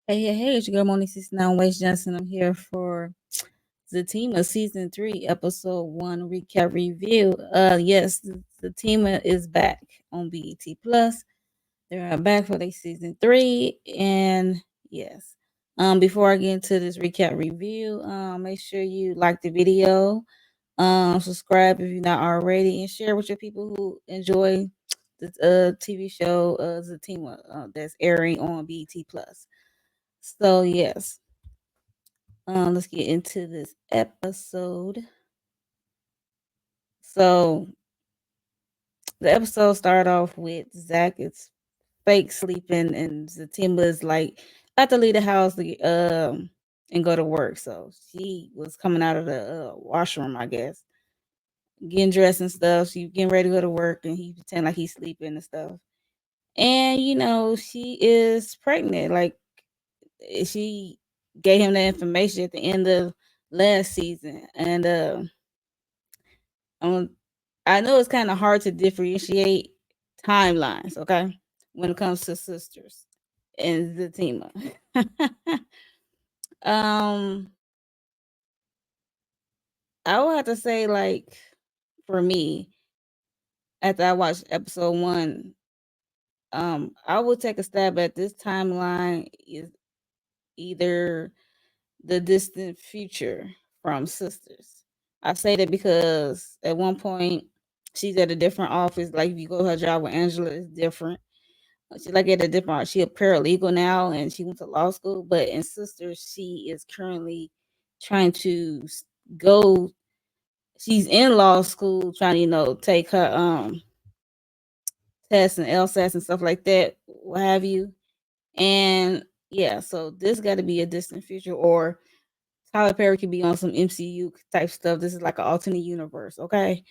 Hey, it's your girl Moni 69 West Johnson. I'm here for Zatima Season 3, Episode 1 Recap Review. Yes, Zatima is back on BET Plus. They're back for their Season 3. And yes, before I get into this recap review, make sure you like the video, subscribe if you're not already, and share with your people who enjoy the TV show Zatima that's airing on BET Plus. So yes, let's get into this episode. So the episode started off with Zach is fake sleeping, and Zatima is like about to leave the house and go to work. So she was coming out of the washroom, I guess, getting dressed and stuff. She getting ready to go to work, and he pretend like he's sleeping and stuff. And she is pregnant. Like she gave him the information at the end of last season, and um, I know it's kind of hard to differentiate timelines, okay, when it comes to sisters and Zatima. um, I would have to say, like, for me, after I watched episode one, I would take a stab at this timeline is either the distant future from sisters. I say that because at one point she's at a different office. Like if you go to her job with Angela, it's different. She's like at a different. She a paralegal now, and she went to law school. But in Sisters, she is currently trying to go. She's in law school, trying to take her tests and LSATs and stuff like that, what have you. And yeah, so this got to be a distant future, or Tyler Perry could be on some MCU type stuff. This is like an alternate universe, okay?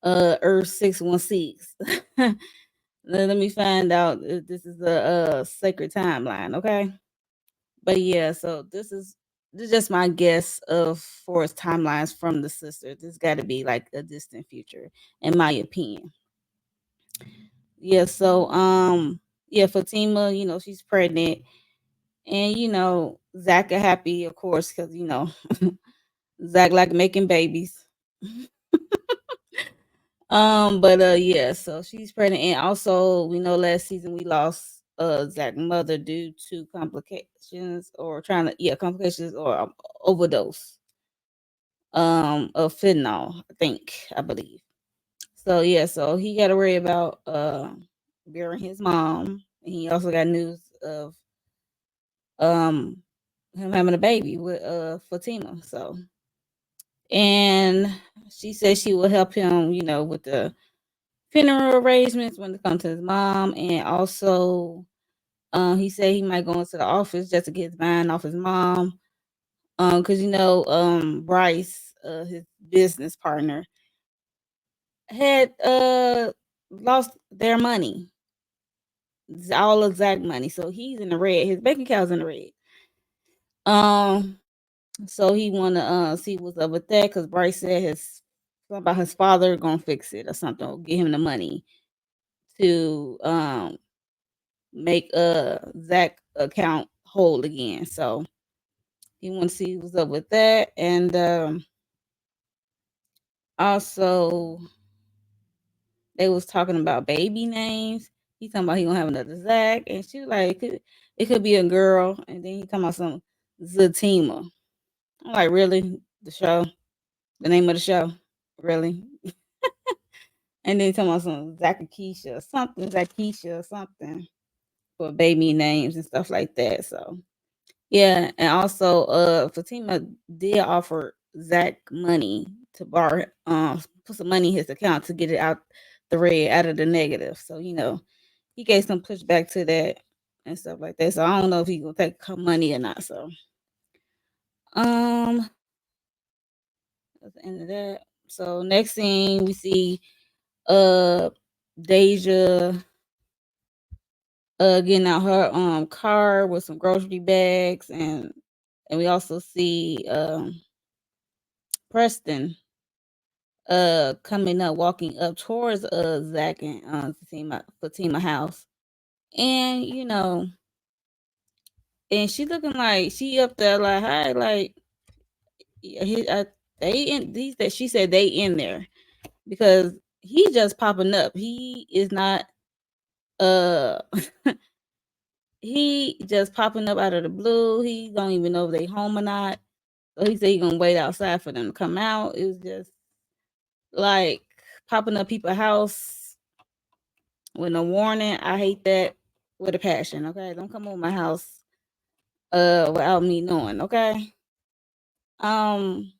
Earth 616. Let me find out if this is a sacred timeline, okay? But yeah, so this is just my guess of Forest timelines from the sisters. This got to be like a distant future, in my opinion. Yeah, so yeah, Fatima, she's pregnant, and Zach are happy, of course, because Zach like making babies. But yeah, so she's pregnant, and also we know last season we lost Zach's mother due to complications or complications or overdose of fentanyl, I believe. So yeah, so he got to worry about burying his mom, and he also got news of um him having a baby with Fatima. So and she said she will help him, with the funeral arrangements when it comes to his mom, and also he said he might go into the office just to get his mind off his mom. Because Bryce, his business partner, had lost their money, all exact money. So he's in the red. His bank account's in the red. Um, so he wanna see what's up with that because Bryce said his something about his father gonna fix it or something, or get him the money to make Zach account whole again. So he want to see what's up with that, and also they was talking about baby names. He talking about he gonna have another Zach, and she was like it could be a girl, and then he talking about some Zatima. I'm like, really? The show, the name of the show, really? And then he talking about some Zakisha or something for baby names and stuff like that. So yeah, and also Fatima did offer Zach money to borrow put some money in his account to get it out the red, out of the negative. So, he gave some pushback to that and stuff like that. So I don't know if he gonna take her money or not. So um that's the end of that. So next thing we see uh Deja getting out her car with some grocery bags, and we also see Preston coming up, walking up towards Zach and Fatima house. And and she looking like she up there like hi like they in these that she said they in there because he just popping up. He is not uh he just popping up out of the blue. He don't even know if they home or not. So he said he gonna wait outside for them to come out. It was just like popping up people's house with no warning. I hate that with a passion. Okay, don't come over my house without me knowing. Okay. Um.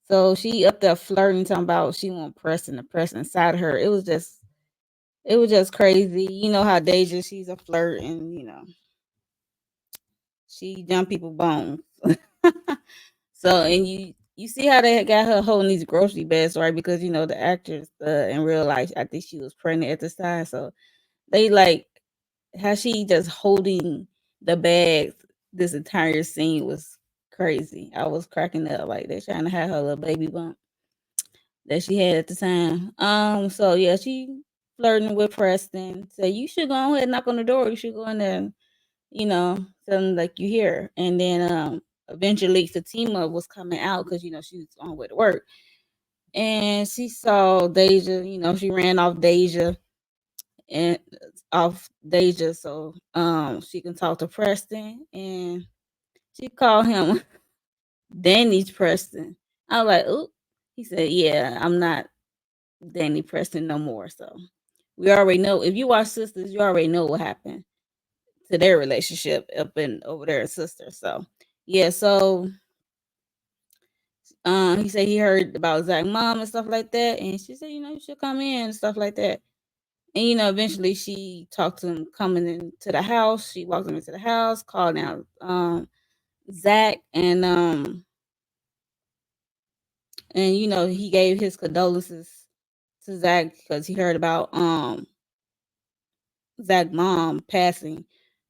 So she up there flirting, talking about she want Preston to press inside of her. It was just crazy. You know how Deja, she's a flirt, and she jump people bones. So and you see how they got her holding these grocery bags, right? Because the actress in real life, I think she was pregnant at this time, so they like how she just holding the bags. This entire scene was crazy. I was cracking up like they trying to have her little baby bump that she had at the time. So yeah, she flirting with Preston. Say you should go ahead and knock on the door. You should go in there and tell them like you here. And then eventually Fatima was coming out because she was on her way to work, and she saw Deja. She ran and off Deja so she can talk to Preston, and she called him Danny's Preston. I was like, "Oop." He said, "Yeah, I'm not Danny Preston no more." So we already know. If you watch Sisters, you already know what happened to their relationship up and over there at Sisters. So yeah, so he said he heard about Zach mom and stuff like that, and she said, you should come in and stuff like that. And eventually she talked to him coming into the house. She walked him into the house, called out Zach, and he gave his condolences to Zach because he heard about Zach mom passing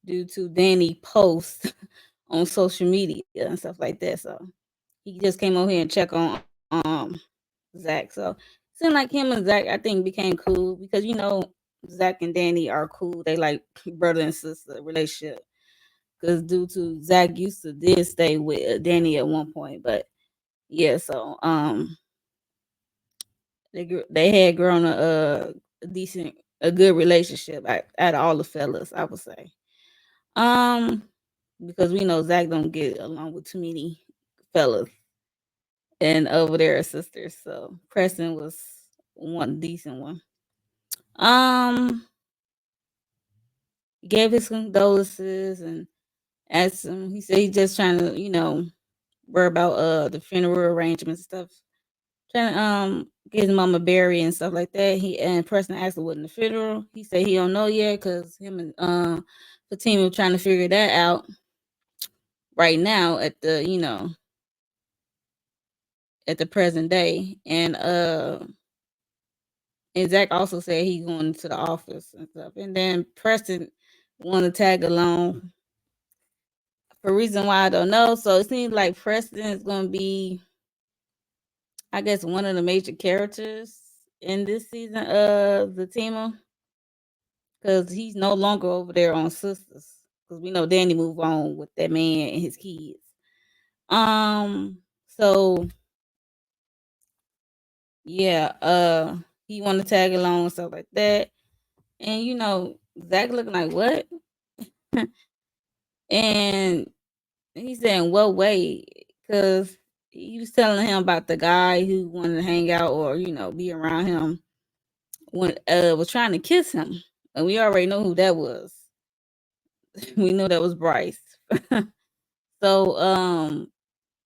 due to Danny posts on social media and stuff like that. So he just came over here and check on Zach. So seemed like him and Zach I think became cool because Zach and Danny are cool. They like brother and sister relationship. Because due to Zach used to did stay with Danny at one point, but yeah, so they had grown a decent a good relationship out of all the fellas, I would say. Um, because we know Zach don't get along with too many fellas, and over there are sisters. So Preston was one decent one. Um, gave his condolences and asked him. He said he's just trying to, worry about the funeral arrangements and stuff. Trying to get his mama buried and stuff like that. He and Preston asked him what in the funeral. He said he don't know yet because him and Fatima trying to figure that out right now at the present day. And Zach also said he going to the office and stuff. And then Preston want to tag along for a reason why I don't know. So it seems like Preston is going to be, I guess, one of the major characters in this season of Zatima because he's no longer over there on Sisters because we know Danny moved on with that man and his kids. So yeah, he want to tag along and stuff like that. And Zach looking like what? And he said, "In what way?" Because he was telling him about the guy who wanted to hang out or be around him when was trying to kiss him, and we already know who that was. We know that was Bryce. So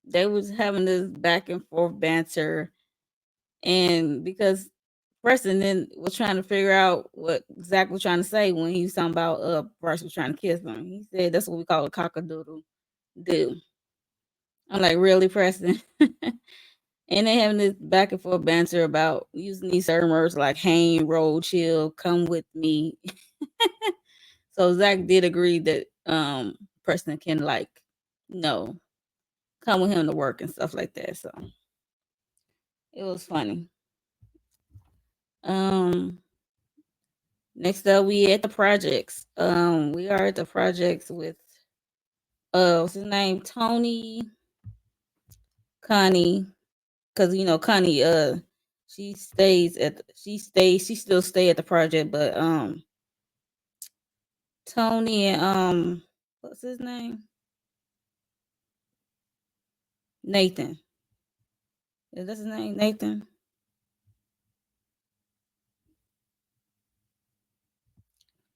they was having this back and forth banter, and because Preston then was trying to figure out what Zach was trying to say when he was talking about Bryce was trying to kiss him. He said that's what we call a cockadoodle do. I'm like, really, Preston? And they having this back and forth banter about using these certain words like hang, roll, chill, come with me. So Zach did agree that Preston can no come with him to work and stuff like that. So it was funny. Um Next up we at the projects. We are at the projects with what's his name? Tony, Connie, because Connie, she still stay at the project, but Tony and what's his name? Nathan. Is that his name? Nathan?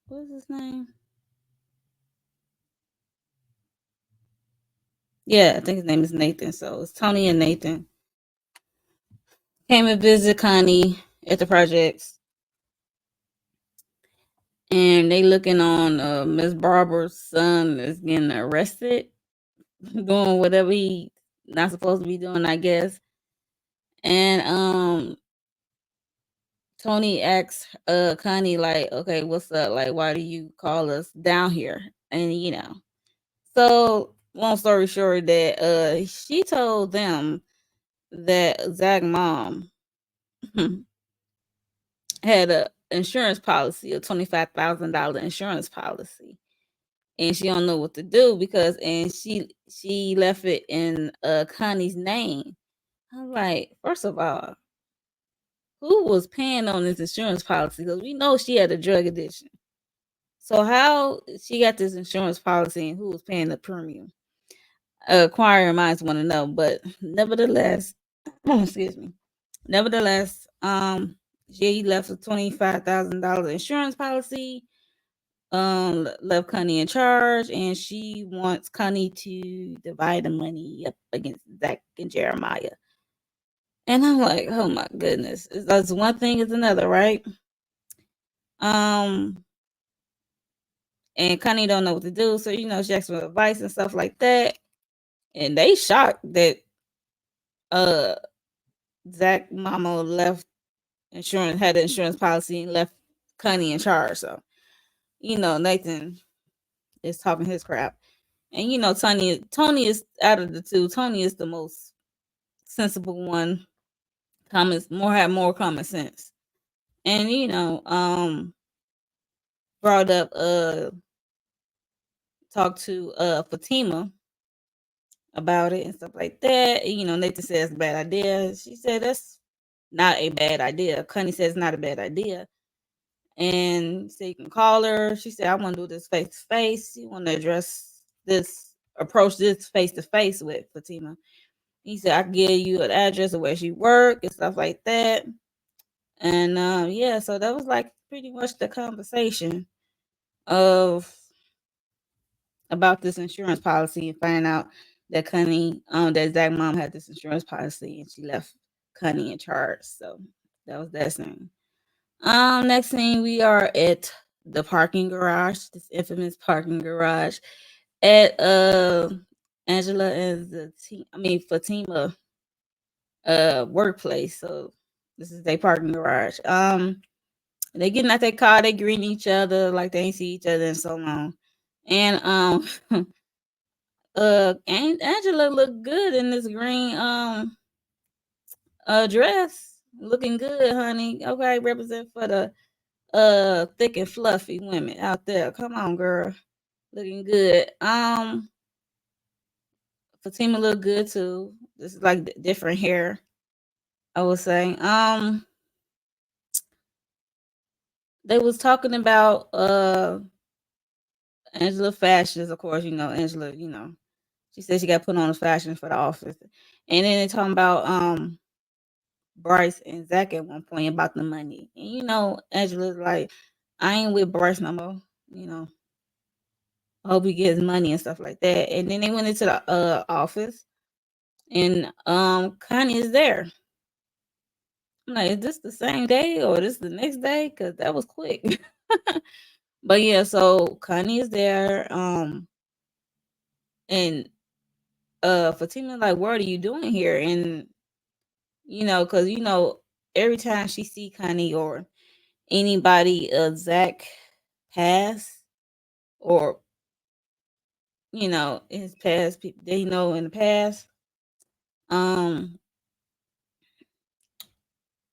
What's his name? Yeah, I think his name is Nathan. So it's Tony and Nathan came and visit Connie at the projects, and they looking on Miss Barber's son is getting arrested, doing whatever he not supposed to be doing, I guess. And Tony asks Connie like, okay, what's up? Like, why do you call us down here? And so long story short, that she told them that Zach mom had a insurance policy, a $25,000 insurance policy, and she don't know what to do because and she left it in Connie's name. I'm like, first of all, who was paying on this insurance policy? Because we know she had a drug addiction. So how she got this insurance policy and who was paying the premium? Acquiring minds want to know, but nevertheless, excuse me. Nevertheless, she left a $25,000 insurance policy. Left Connie in charge, and she wants Connie to divide the money up against Zach and Jeremiah. And I'm like, oh my goodness, that's one thing is another, right? Um, and Connie don't know what to do, so she asks for advice and stuff like that. And they shocked that uh Zach mama left had an insurance policy and left Connie in charge. So Nathan is talking his crap, and Tony is out of the two. Tony is the most sensible one. Have more common sense, and brought up talked to Fatima about it and stuff like that. And, Nathan says it's a bad idea. She said that's not a bad idea. Connie says it's not a bad idea. And so you can call her. She said, I want to do this face to face. She want to approach this face to face with Fatima. He said, I can give you an address of where she work and stuff like that. And yeah, so that was like pretty much the conversation of about this insurance policy and finding out that that Zach mom had this insurance policy and she left Connie in charge. So that was that scene. Next thing we are at the parking garage, this infamous parking garage at Angela and Fatima workplace. So this is their parking garage. They getting out their car, they greeting each other like they ain't see each other in so long. And and Angela looked good in this green dress. Looking good, honey. Okay, represent for the thick and fluffy women out there. Come on, girl. Looking good. Fatima look good too. This is like different hair, I would say. They was talking about Angela fashions, of course, Angela, she said she got put on a fashion for the office. And then they talking about Bryce and Zach at one point about the money. And Angela's like, I ain't with Bryce no more. I hope he gets money and stuff like that. And then they went into the office and Connie is there. I'm like, is this the same day or this the next day? Cause that was quick. But yeah, so Connie is there. And Fatima like, what are you doing here? And cause every time she see Connie or anybody Zach pass or his past people they know in the past, um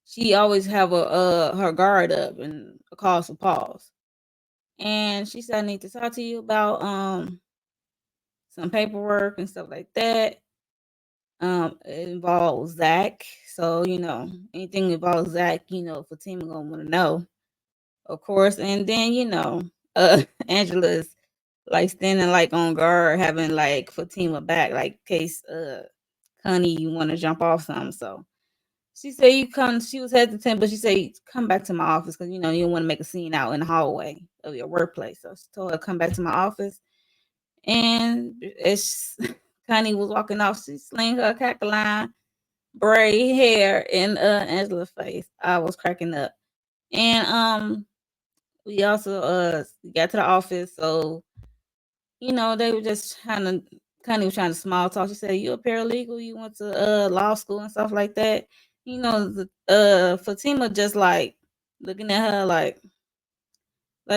she always have her guard up and a cause for pause. And she said, I need to talk to you about some paperwork and stuff like that. It involves Zach. So, anything involves Zach, Fatima gonna wanna know, of course. And then, Angela's like standing like on guard, having like Fatima back, like in case Connie you wanna jump off something. So she said she was hesitant, but she said come back to my office because you don't want to make a scene out in the hallway of your workplace. So she told her come back to my office. And as Connie was walking off, she sling her cackline braid hair in Angela's face. I was cracking up. And we also got to the office, so they were just trying to Connie was trying to small talk. She said, "You a paralegal? You went to law school and stuff like that." Fatima just like looking at her like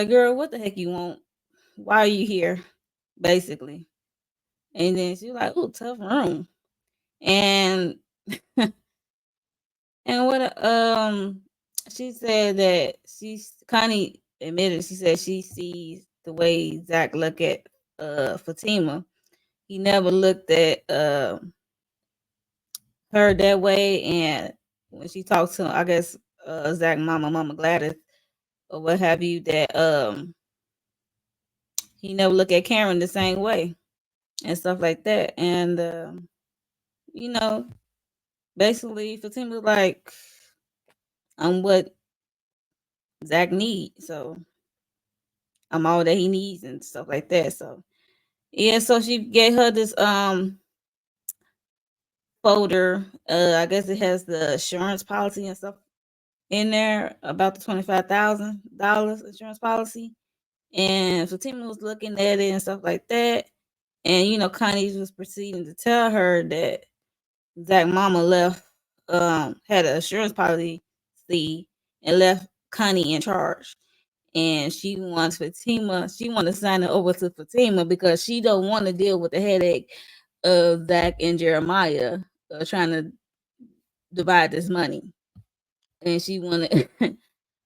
girl, what the heck you want? Why are you here? Basically. And then she was like, "Oh, tough room." And and what she said that she's Connie admitted she said she sees the way Zach look at Fatima. He never looked at her that way, and when she talked to I guess Zach mama Gladys or what have you, that he never looked at Karen the same way and stuff like that. And you know, basically Fatima was like I'm what Zach needs, so I'm all that he needs and stuff like that. So yeah, so she gave her this folder. I guess it has the insurance policy and stuff in there about the $25,000 insurance policy. And Fatima was looking at it and stuff like that. And Connie was proceeding to tell her that Zach mama left had an insurance policy and left Connie in charge. And she wants to sign it over to Fatima because she don't want to deal with the headache of Zach and Jeremiah trying to divide this money. And she wanted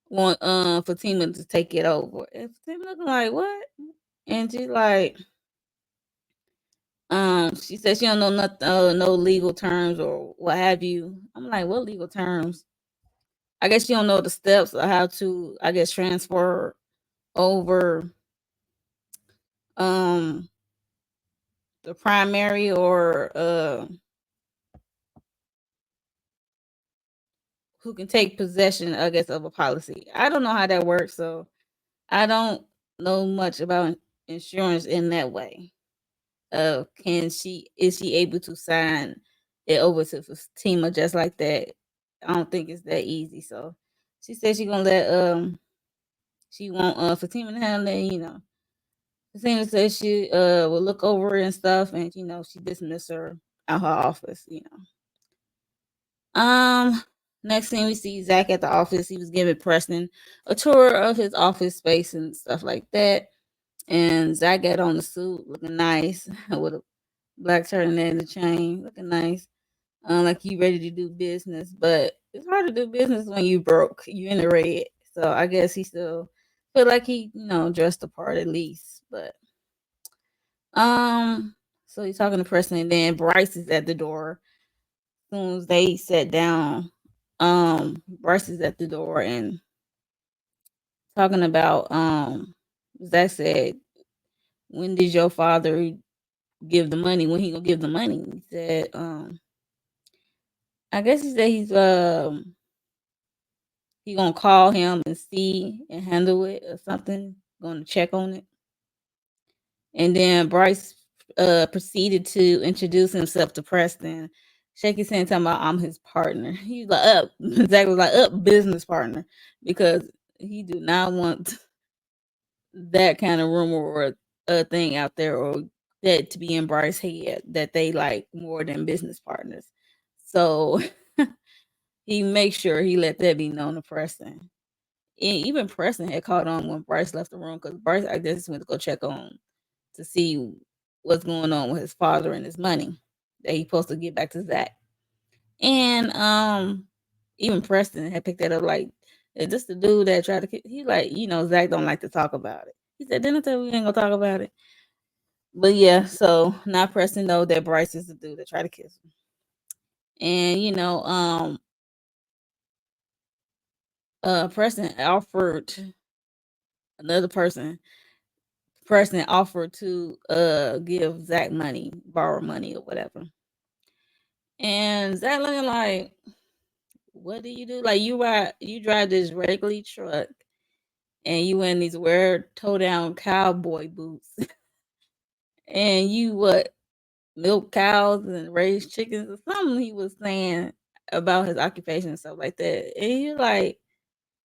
want Fatima to take it over. And Fatima looking like what? And she's like, she said she don't know nothing, no legal terms or what have you. I'm like, what legal terms? I guess she don't know the steps of how to, I guess, transfer over um the primary or who can take possession, I guess, of a policy. I don't know how that works, so I don't know much about insurance in that way. Is she able to sign it over to Fatima just like that? I don't think it's that easy. So she said she gonna let she want Fatima to handle it, Fatima said she will look over it and stuff, and she dismissed her out her office. Um Next thing we see Zach at the office, he was giving Preston a tour of his office space and stuff like that. And Zach got on the suit looking nice with a black turtleneck and a chain, looking nice. Like you ready to do business, but it's hard to do business when you broke. You in the red, so I guess he still feel like he, dressed the part at least. But um, so he's talking to Preston, and then Bryce is at the door. As soon as they sat down, Bryce is at the door and talking about Zach said, "When did your father give the money? When he gonna give the money?" He said, I guess he said he gonna call him and see and handle it or something. Gonna check on it. And then Bryce proceeded to introduce himself to Preston, shake his hand, talking about I'm his partner. He's like up, exactly like up business partner because he do not want that kind of rumor or a thing out there or that to be in Bryce's head that they like more than business partners. So he makes sure he let that be known to Preston. And even Preston had caught on when Bryce left the room because Bryce, I guess, went to go check on to see what's going on with his father and his money that he's supposed to get back to Zach. And even Preston had picked that up like, is this the dude that tried to he like, Zach don't like to talk about it. He said, didn't I tell you we ain't gonna talk about it? But yeah, so now Preston know that Bryce is the dude that tried to kiss him. And Preston offered another person offered to give Zach money, borrow money or whatever. And Zach looking like, what do you do? Like you drive this regular truck and you in these weird toe down cowboy boots and you what milk cows and raise chickens or something he was saying about his occupation and stuff like that. And you like,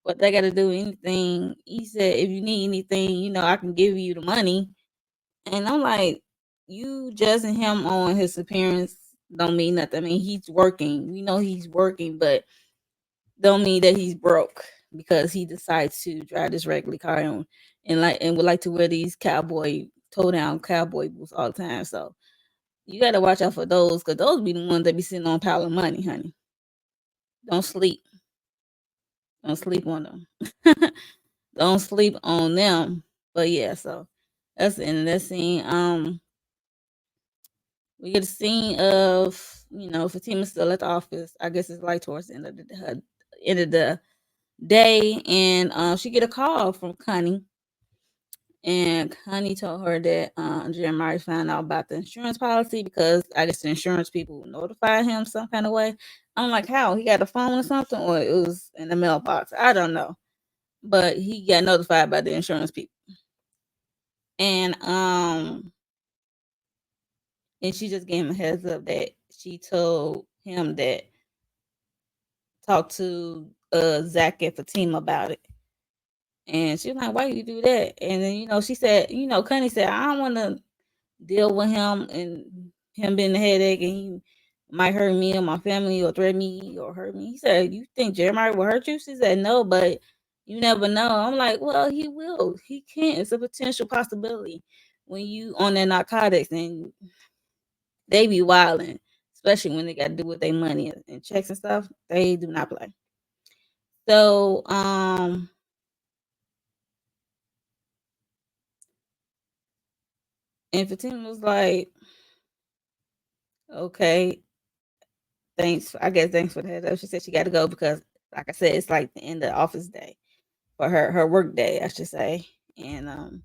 what they got to do anything? He said, if you need anything, I can give you the money. And I'm like, you judging him on his appearance don't mean nothing. I mean, he's working. We know he's working, but don't mean that he's broke because he decides to drive this regular car and would like to wear these cowboy toe down cowboy boots all the time. So you got to watch out for those because those be the ones that be sitting on a pile of money, honey. Don't sleep. Don't sleep on them. Don't sleep on them. But yeah, so that's the end of that scene. We get a scene of Fatima's still at the office. I guess it's like towards the end of the day, and she get a call from Connie, and Connie told her that Jeremiah found out about the insurance policy because I guess the insurance people notified him some kind of way. I'm like, how he got a phone or something, or it was in the mailbox. I don't know, but he got notified by the insurance people, and and she just gave him a heads up that she told him that talk to Zach and Fatima about it. And she was like, why you do that? And then, she said, Connie said, I don't want to deal with him and him being a headache and he might hurt me or my family or threaten me or hurt me. He said, you think Jeremiah will hurt you? She said, no, but you never know. I'm like, well, he will. He can. It's a potential possibility when you on their narcotics and they be wilding, especially when they got to do with their money and checks and stuff. They do not play. So, and Fatima was like, okay, thanks. I guess thanks for the heads up. She said she got to go because, like I said, it's like the end of the office day for her work day, I should say, and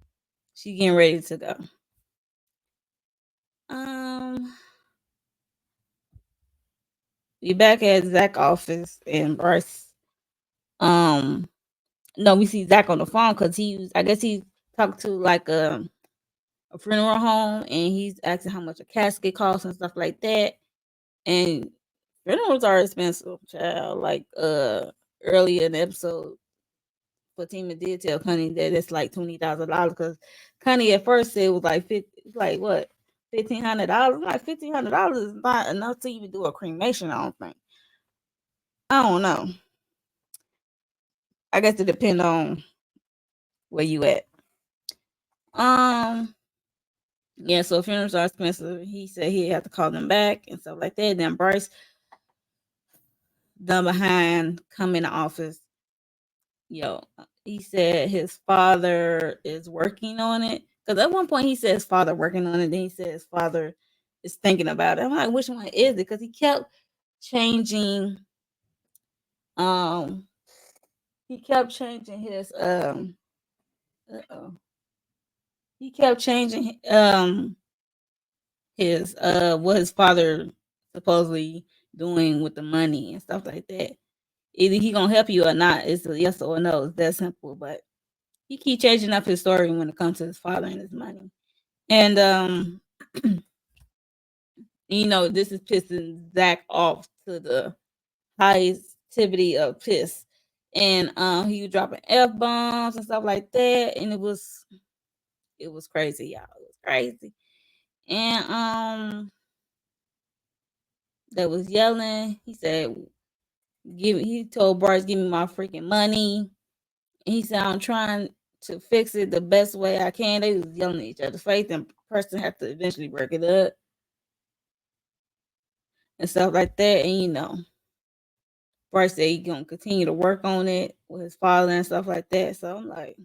she getting ready to go. Um, we back at Zach office and Bryce. Um, no, we see Zach on the phone because I guess he talked to like a funeral home and he's asking how much a casket costs and stuff like that. And funerals are expensive, child. Like earlier in the episode, Fatima did tell Connie that it's like $20,000 because Connie at first said it was like like what, $1,500. Like $1,500 is not enough to even do a cremation. I don't think. I don't know. I guess it depends on where you at. Um. Yeah. So funerals are expensive. He said he had to call them back and stuff like that. Then Bryce done behind come in the office. He said his father is working on it. Because at one point he said his father working on it. Then he said his father is thinking about it. I'm like, which one is it? Because he kept changing. Um, he kept changing his uh-oh. He kept changing his what his father supposedly doing with the money and stuff like that. Either he gonna help you or not. It's a yes or no. It's that simple. But he keep changing up his story when it comes to his father and his money. And this is pissing Zach off to the highest activity of piss. And he was dropping F bombs and stuff like that. And it was crazy, y'all. It was crazy. And that was yelling. He said, he told Bryce, give me my freaking money. And he said, I'm trying to fix it the best way I can. They was yelling at each other's face, and person had to eventually break it up and stuff like that. And Bryce said he gonna continue to work on it with his father and stuff like that. So I'm like,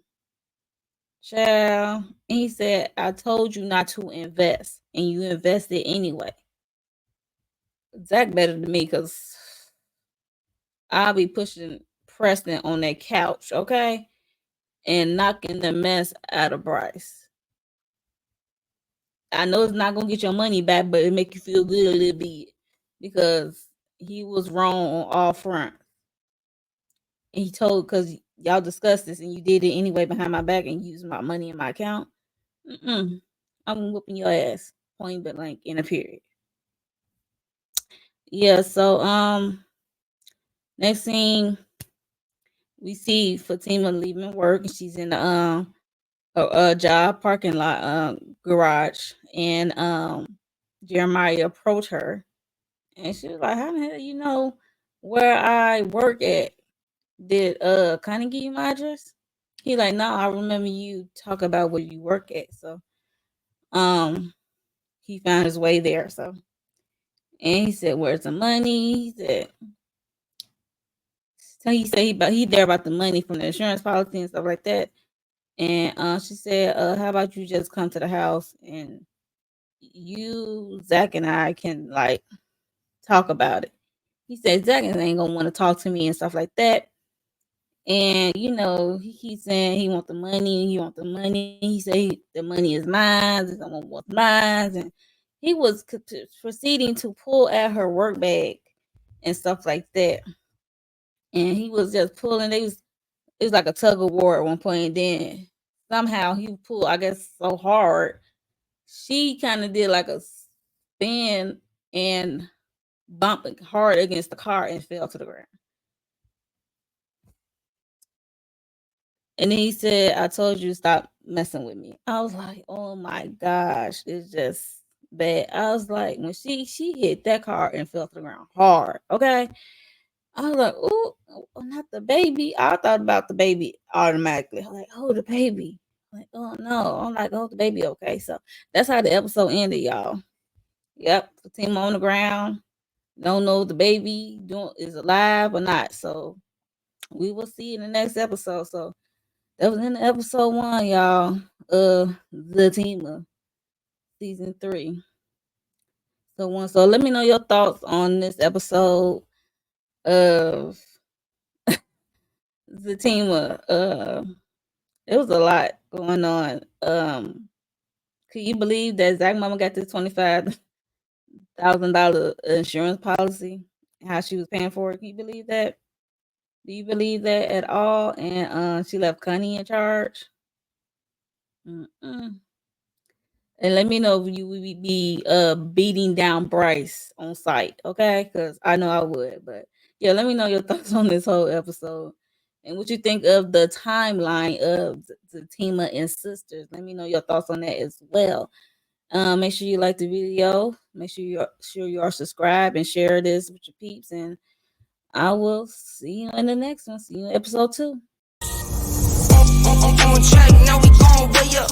Child. And he said, I told you not to invest, and you invested anyway. Zach better than me because I'll be pushing Preston on that couch, okay? And knocking the mess out of Bryce. I know it's not gonna get your money back, but it make you feel good a little bit because he was wrong on all fronts. And he told because y'all discussed this and you did it anyway behind my back and used my money in my account. Mm-mm. I'm whooping your ass, point blank in a period. Yeah. So next thing we see Fatima leaving work and she's in the a job parking lot garage and Jeremiah approached her and she was like, how the hell you know where I work at? Did Connie give you my address? He like, no, I remember you talk about where you work at. So um he found his way there. So and he said, where's the money? He there about the money from the insurance policy and stuff like that. And she said, how about you just come to the house and you, Zach, and I can like talk about it. He said Zach ain't gonna want to talk to me and stuff like that. And you know, he keeps saying he want the money, he want the money. He said the money is mine, someone wants mine, and he was proceeding to pull at her work bag and stuff like that. And he was just pulling. It was like a tug of war at one point. And then somehow he pulled, I guess, so hard. She kind of did like a spin and bumping hard against the car and fell to the ground. And then he said, I told you to stop messing with me. I was like, oh my gosh, it's just bad. I was like, when she hit that car and fell to the ground hard, okay? I was like, oh, not the baby. I thought about the baby automatically. I'm like, oh, the baby. I'm like, oh no. I'm like, oh, the baby, okay. So that's how the episode ended, y'all. Yep, Fatima on the ground. Don't know if the baby is alive or not. So we will see in the next episode. So that was in the episode 1, y'all. Zatima, season 3. So let me know your thoughts on this episode of Zatima. It was a lot going on. Can you believe that Zach Mama got this $25,000 insurance policy? How she was paying for it? Can you believe that? Do you believe that at all? And she left Connie in charge. Mm-mm. And let me know if you would be beating down Bryce on site, okay? Because I know I would. But yeah, let me know your thoughts on this whole episode and what you think of the timeline of the Tima and sisters. Let me know your thoughts on that as well. Make sure you like the video. Make sure you are subscribed and share this with your peeps. And I will see you in the next one. See you in episode 2. On track, now we going way up.